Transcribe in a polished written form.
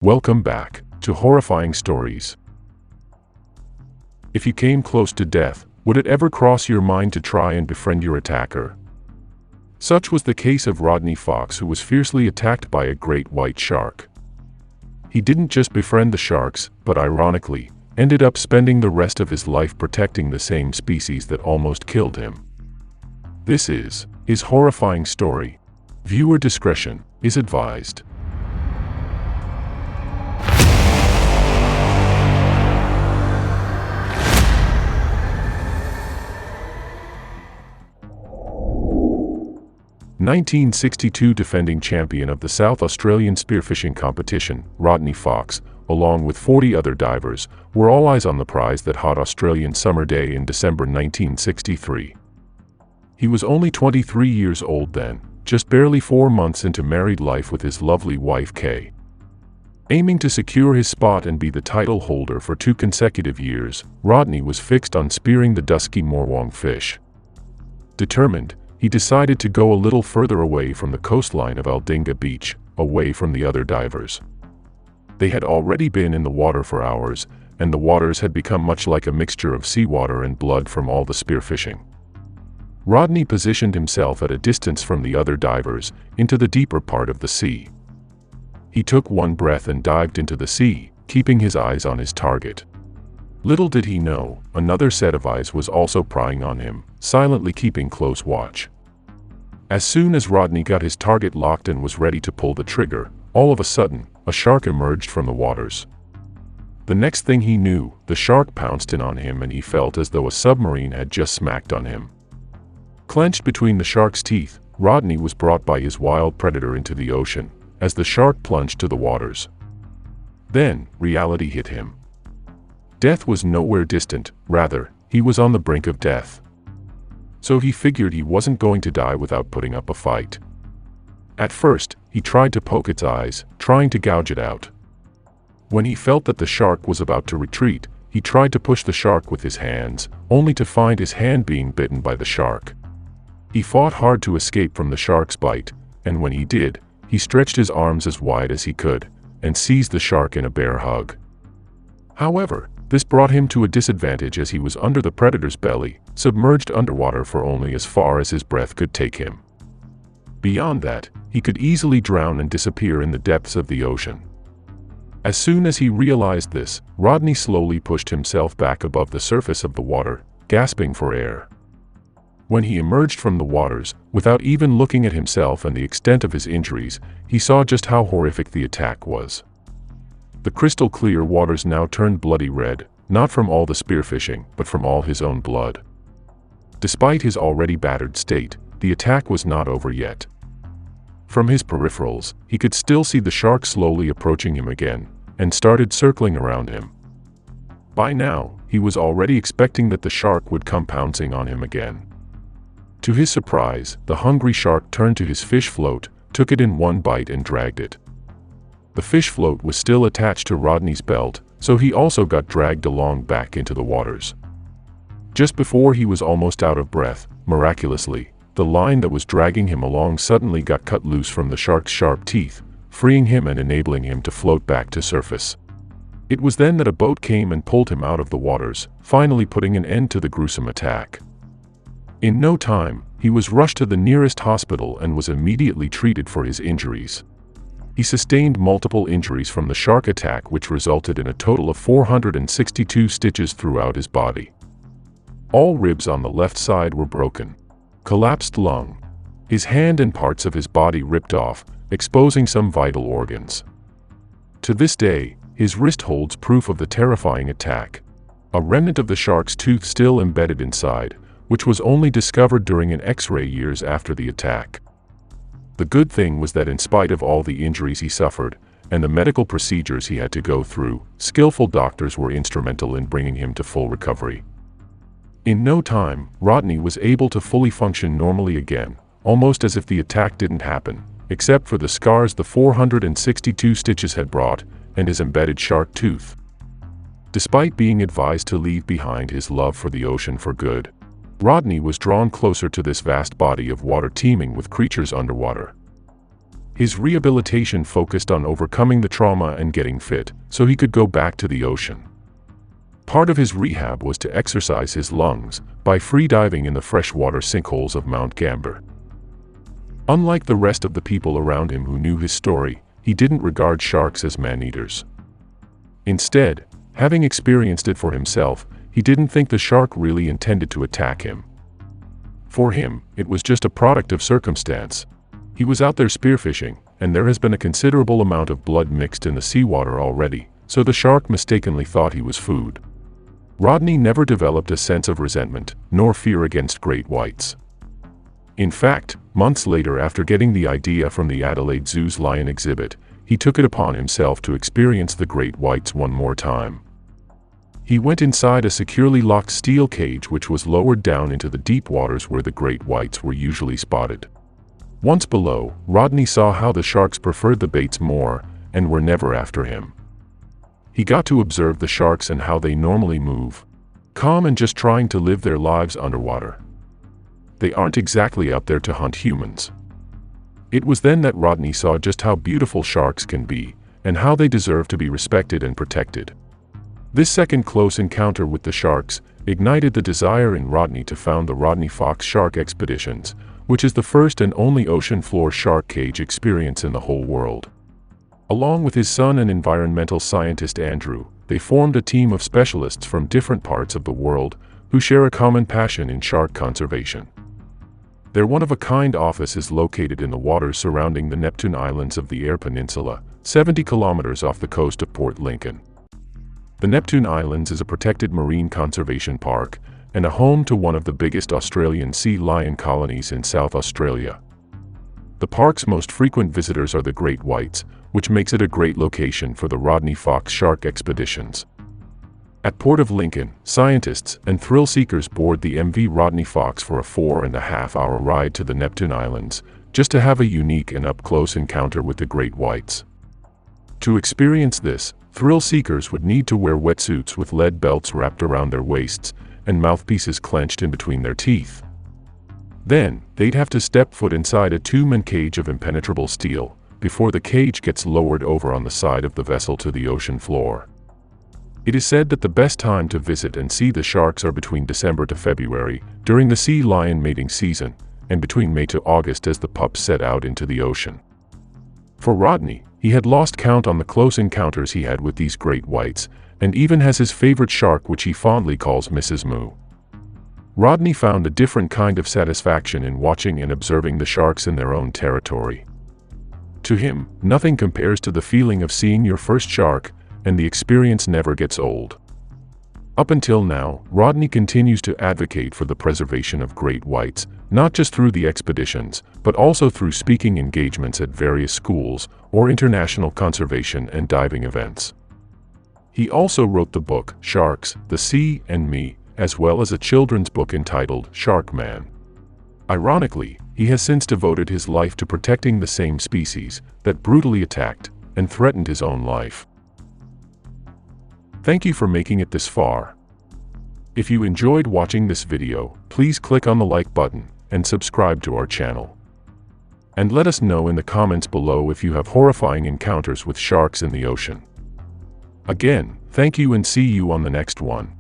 Welcome back to Horrifying Stories. If you came close to death, would it ever cross your mind to try and befriend your attacker? Such was the case of Rodney Fox, who was fiercely attacked by a great white shark. He didn't just befriend the sharks, but ironically, ended up spending the rest of his life protecting the same species that almost killed him. This is his horrifying story. Viewer discretion is advised. (1962) defending champion of the South Australian spearfishing competition, Rodney Fox, along with 40 other divers, were all eyes on the prize that hot Australian summer day in December 1963. He was only 23 years old then, just barely 4 months into married life with his lovely wife Kay. Aiming to secure his spot and be the title holder for 2 consecutive years, Rodney was fixed on spearing the dusky morwong fish. Determined, he decided to go a little further away from the coastline of Aldinga Beach, away from the other divers. They had already been in the water for hours, and the waters had become much like a mixture of seawater and blood from all the spearfishing. Rodney positioned himself at a distance from the other divers, into the deeper part of the sea. He took one breath and dived into the sea, keeping his eyes on his target. Little did he know, another set of eyes was also prying on him, silently keeping close watch. As soon as Rodney got his target locked and was ready to pull the trigger, all of a sudden, a shark emerged from the waters. The next thing he knew, the shark pounced in on him and he felt as though a submarine had just smacked on him. Clenched between the shark's teeth, Rodney was brought by his wild predator into the ocean, as the shark plunged to the waters. Then, reality hit him. Death was nowhere distant, rather, he was on the brink of death. So he figured he wasn't going to die without putting up a fight. At first, he tried to poke its eyes, trying to gouge it out. When he felt that the shark was about to retreat, he tried to push the shark with his hands, only to find his hand being bitten by the shark. He fought hard to escape from the shark's bite, and when he did, he stretched his arms as wide as he could, and seized the shark in a bear hug. However, this brought him to a disadvantage as he was under the predator's belly, submerged underwater for only as far as his breath could take him. Beyond that, he could easily drown and disappear in the depths of the ocean. As soon as he realized this, Rodney slowly pushed himself back above the surface of the water, gasping for air. When he emerged from the waters, without even looking at himself and the extent of his injuries, he saw just how horrific the attack was. The crystal clear waters now turned bloody red, not from all the spearfishing, but from all his own blood. Despite his already battered state, the attack was not over yet. From his peripherals, he could still see the shark slowly approaching him again, and started circling around him. By now, he was already expecting that the shark would come pouncing on him again. To his surprise, the hungry shark turned to his fish float, took it in one bite and dragged it. The fish float was still attached to Rodney's belt, so he also got dragged along back into the waters. Just before he was almost out of breath, miraculously, the line that was dragging him along suddenly got cut loose from the shark's sharp teeth, freeing him and enabling him to float back to surface. It was then that a boat came and pulled him out of the waters, finally putting an end to the gruesome attack. In no time, he was rushed to the nearest hospital and was immediately treated for his injuries. He sustained multiple injuries from the shark attack, which resulted in a total of 462 stitches throughout his body. All ribs on the left side were broken. Collapsed lung. His hand and parts of his body ripped off, exposing some vital organs. To this day, his wrist holds proof of the terrifying attack. A remnant of the shark's tooth still embedded inside, which was only discovered during an X-ray years after the attack. The good thing was that in spite of all the injuries he suffered, and the medical procedures he had to go through, skillful doctors were instrumental in bringing him to full recovery. In no time, Rodney was able to fully function normally again, almost as if the attack didn't happen, except for the scars the 462 stitches had brought, and his embedded shark tooth. Despite being advised to leave behind his love for the ocean for good, Rodney was drawn closer to this vast body of water teeming with creatures underwater. His rehabilitation focused on overcoming the trauma and getting fit, so he could go back to the ocean. Part of his rehab was to exercise his lungs by freediving in the freshwater sinkholes of Mount Gambier. Unlike the rest of the people around him who knew his story, he didn't regard sharks as man-eaters. Instead, having experienced it for himself, he didn't think the shark really intended to attack him. For him, it was just a product of circumstance. He was out there spearfishing, and there has been a considerable amount of blood mixed in the seawater already, so the shark mistakenly thought he was food. Rodney never developed a sense of resentment, nor fear against great whites. In fact, months later, after getting the idea from the Adelaide Zoo's lion exhibit, he took it upon himself to experience the great whites one more time. He went inside a securely locked steel cage which was lowered down into the deep waters where the great whites were usually spotted. Once below, Rodney saw how the sharks preferred the baits more, and were never after him. He got to observe the sharks and how they normally move, calm and just trying to live their lives underwater. They aren't exactly out there to hunt humans. It was then that Rodney saw just how beautiful sharks can be, and how they deserve to be respected and protected. This second close encounter with the sharks ignited the desire in Rodney to found the Rodney Fox Shark Expeditions, which is the first and only ocean floor shark cage experience in the whole world. Along with his son and environmental scientist Andrew, they formed a team of specialists from different parts of the world who share a common passion in shark conservation. Their one-of-a-kind office is located in the waters surrounding the Neptune Islands of the Eyre Peninsula, 70 kilometers off the coast of Port Lincoln. The Neptune Islands is a protected marine conservation park and a home to one of the biggest Australian sea lion colonies in South Australia. The park's most frequent visitors are the great whites, which makes it a great location for the Rodney Fox Shark Expeditions. At Port of Lincoln, scientists and thrill-seekers board the MV Rodney Fox for a 4.5-hour ride to the Neptune Islands, just to have a unique and up-close encounter with the great whites. To experience this, thrill-seekers would need to wear wetsuits with lead belts wrapped around their waists and mouthpieces clenched in between their teeth. Then, they'd have to step foot inside a two-man cage of impenetrable steel, before the cage gets lowered over on the side of the vessel to the ocean floor. It is said that the best time to visit and see the sharks are between December to February, during the sea lion mating season, and between May to August as the pups set out into the ocean. For Rodney, he had lost count on the close encounters he had with these great whites, and even has his favorite shark which he fondly calls Mrs. Moo. Rodney found a different kind of satisfaction in watching and observing the sharks in their own territory. To him, nothing compares to the feeling of seeing your first shark, and the experience never gets old. Up until now, Rodney continues to advocate for the preservation of great whites, not just through the expeditions, but also through speaking engagements at various schools or international conservation and diving events. He also wrote the book, Sharks, the Sea and Me, as well as a children's book entitled Shark Man. Ironically, he has since devoted his life to protecting the same species that brutally attacked and threatened his own life. Thank you for making it this far. If you enjoyed watching this video, please click on the like button and subscribe to our channel. And let us know in the comments below if you have horrifying encounters with sharks in the ocean. Again, thank you and see you on the next one.